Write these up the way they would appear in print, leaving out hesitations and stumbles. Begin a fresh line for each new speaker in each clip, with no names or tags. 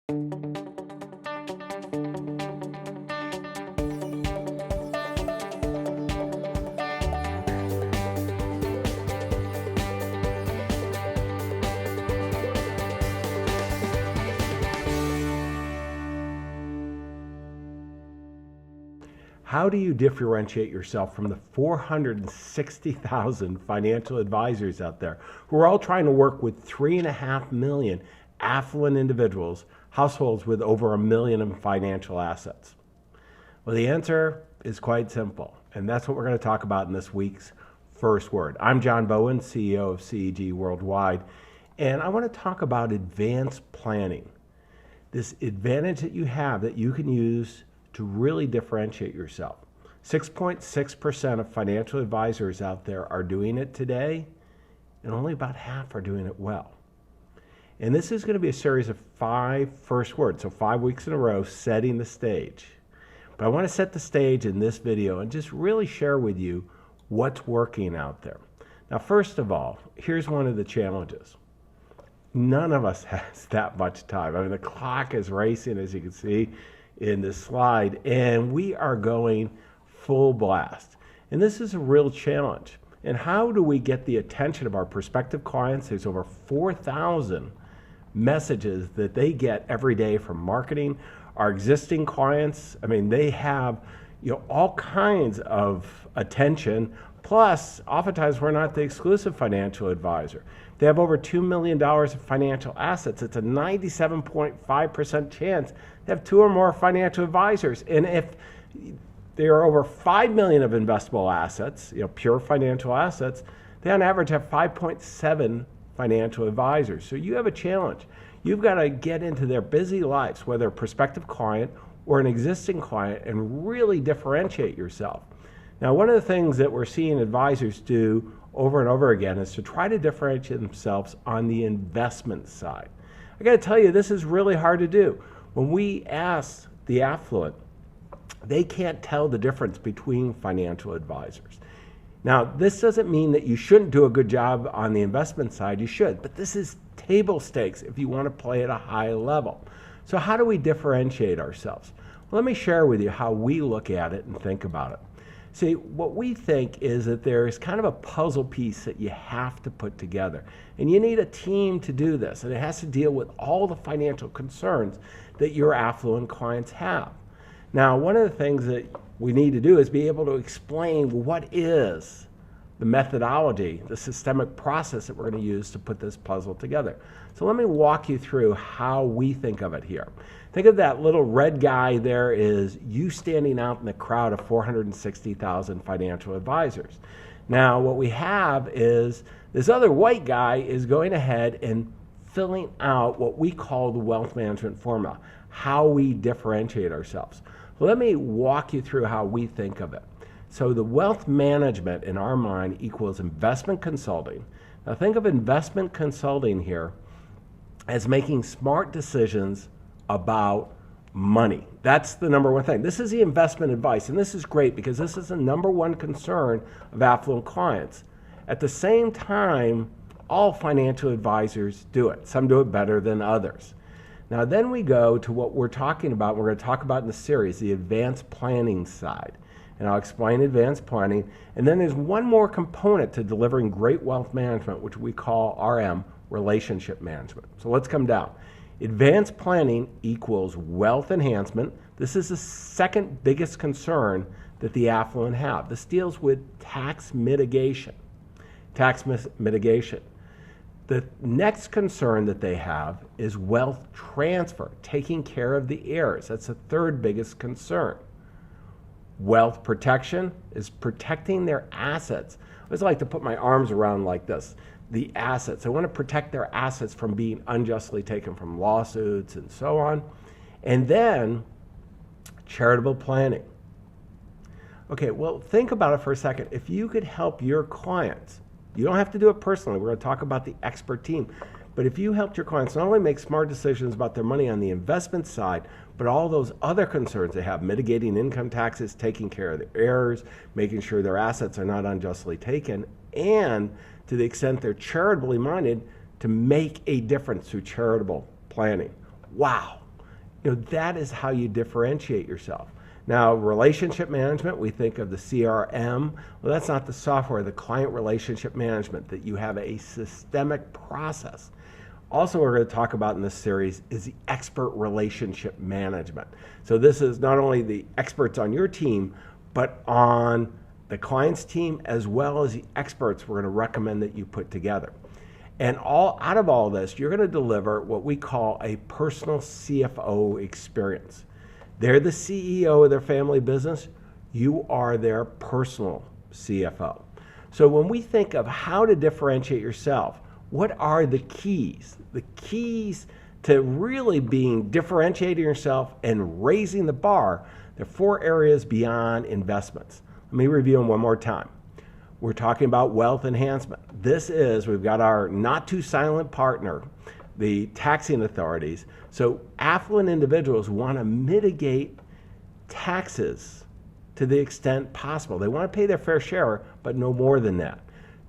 How do you differentiate yourself from the 460,000 financial advisors out there who are all trying to work with 3.5 million affluent individuals, households with over $1 million in financial assets? Well, the answer is quite simple, and that's what we're going to talk about in this week's First Word. I'm John Bowen, CEO of CEG Worldwide, and I want to talk about advanced planning. This advantage that you have that you can use to really differentiate yourself. 6.6% of financial advisors out there are doing it today, and only about half are doing it well. And this is going to be a series of 5 first words, so 5 weeks in a row, setting the stage. But I want to set the stage in this video and just really share with you what's working out there. Now, first of all, here's one of the challenges. None of us has that much time. I mean, the clock is racing, as you can see in this slide, and we are going full blast. And this is a real challenge. And how do we get the attention of our prospective clients? There's over 4,000 messages that they get every day from marketing. Our existing clients, I mean, they have all kinds of attention. Plus, oftentimes we're not the exclusive financial advisor. They have over $2 million of financial assets. It's a 97.5% chance they have 2 or more financial advisors. And if there are over $5 million of investable assets, pure financial assets, they on average have 5.7 financial advisors. So you have a challenge. You've got to get into their busy lives, whether a prospective client or an existing client, and really differentiate yourself. Now, one of the things that we're seeing advisors do over and over again is to try to differentiate themselves on the investment side. I got to tell you, this is really hard to do. When we ask the affluent, they can't tell the difference between financial advisors. Now, this doesn't mean that you shouldn't do a good job on the investment side. You should, but this is table stakes if you want to play at a high level. So how do we differentiate ourselves? Well, let me share with you how we look at it and think about it. See, what we think is that there's kind of a puzzle piece that you have to put together. And you need a team to do this. And it has to deal with all the financial concerns that your affluent clients have. Now, one of the things that we need to do is be able to explain what is the methodology, the systemic process that we're going to use to put this puzzle together. So let me walk you through how we think of it here. Think of that little red guy there is you standing out in the crowd of 460,000 financial advisors. Now, what we have is this other white guy is going ahead and filling out what we call the wealth management formula, how we differentiate ourselves. Let me walk you through how we think of it. So the wealth management in our mind equals investment consulting. Now think of investment consulting here as making smart decisions about money. That's the number one thing. This is the investment advice, and this is great because this is the number one concern of affluent clients. At the same time, all financial advisors do it. Some do it better than others. Now then we go to what we're talking about. We're going to talk about in the series, the advanced planning side. And I'll explain advanced planning. And then there's one more component to delivering great wealth management, which we call RM, relationship management. So let's come down. Advanced planning equals wealth enhancement. This is the second biggest concern that the affluent have. This deals with tax mitigation. The next concern that they have is wealth transfer, taking care of the heirs. That's the third biggest concern. Wealth protection is protecting their assets. I always like to put my arms around like this. The assets. I want to protect their assets from being unjustly taken from lawsuits and so on. And then charitable planning. Okay, well, think about it for a second. If you could help your clients, you don't have to do it personally. We're going to talk about the expert team. But if you helped your clients not only make smart decisions about their money on the investment side, but all those other concerns they have, mitigating income taxes, taking care of the heirs, making sure their assets are not unjustly taken, and to the extent they're charitably minded, to make a difference through charitable planning. Wow. That is how you differentiate yourself. Now, relationship management, we think of the CRM. Well, that's not the software, the client relationship management, that you have a systemic process. Also, we're going to talk about in this series is the expert relationship management. So this is not only the experts on your team, but on the client's team, as well as the experts we're going to recommend that you put together. And out of all this, you're going to deliver what we call a personal CFO experience. They're the CEO of their family business. You are their personal CFO. So when we think of how to differentiate yourself, what are the keys? The keys to really differentiating yourself and raising the bar, there are 4 areas beyond investments. Let me review them one more time. We're talking about wealth enhancement. We've got our not too silent partner, the taxing authorities. So affluent individuals want to mitigate taxes to the extent possible. They want to pay their fair share, but no more than that.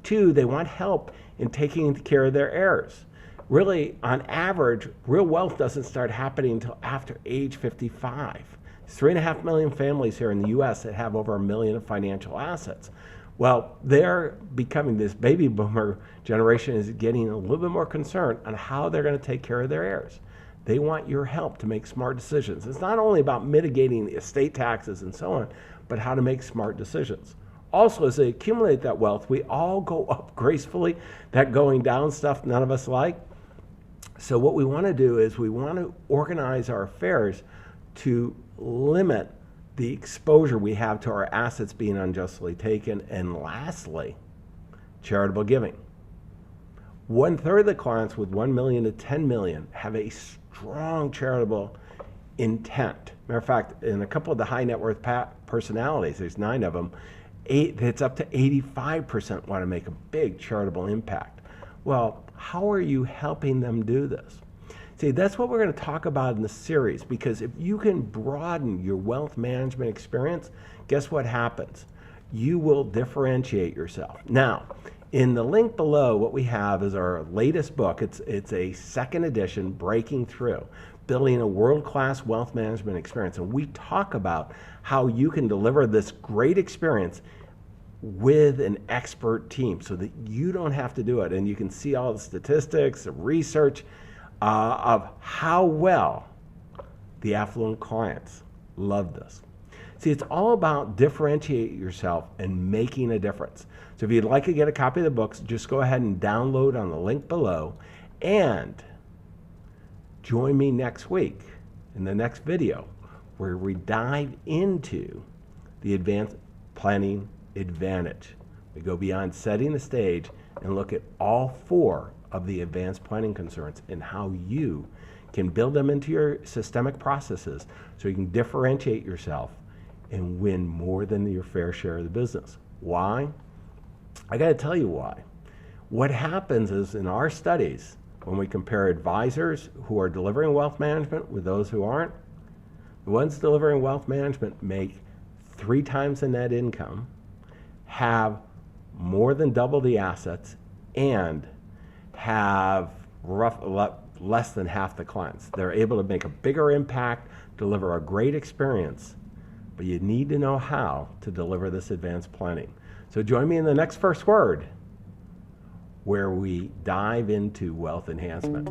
2, they want help in taking care of their heirs. Really, on average, real wealth doesn't start happening until after age 55. 3.5 million families here in the US that have over $1 million of financial assets. Well, they're becoming, this baby boomer generation is getting a little bit more concerned on how they're going to take care of their heirs. They want your help to make smart decisions. It's not only about mitigating the estate taxes and so on, but how to make smart decisions. Also, as they accumulate that wealth, we all go up gracefully. That going down stuff none of us like. So what we want to do is we want to organize our affairs to limit the exposure we have to our assets being unjustly taken. And lastly, charitable giving. 1/3 of the clients with 1 million to 10 million have a strong charitable intent. Matter of fact, in a couple of the high net worth personalities, there's 9 of them, it's up to 85% want to make a big charitable impact. Well, how are you helping them do this? See, that's what we're going to talk about in the series, because if you can broaden your wealth management experience, guess what happens? You will differentiate yourself. Now, in the link below, what we have is our latest book. It's a 2nd edition, Breaking Through, Building a World-Class Wealth Management Experience. And we talk about how you can deliver this great experience with an expert team so that you don't have to do it. And you can see all the statistics, the research, of how well the affluent clients love this. See, it's all about differentiate yourself and making a difference. So if you'd like to get a copy of the books, just go ahead and download on the link below, and join me next week in the next video where we dive into the advanced planning advantage. We go beyond setting the stage and look at all 4 of the advanced planning concerns and how you can build them into your systemic processes so you can differentiate yourself and win more than your fair share of the business. Why? I got to tell you why. What happens is, in our studies, when we compare advisors who are delivering wealth management with those who aren't, the ones delivering wealth management make 3 times the net income, have more than double the assets, and have less than half the clients. They're able to make a bigger impact, deliver a great experience, but you need to know how to deliver this advanced planning. So join me in the next First Word, where we dive into wealth enhancement.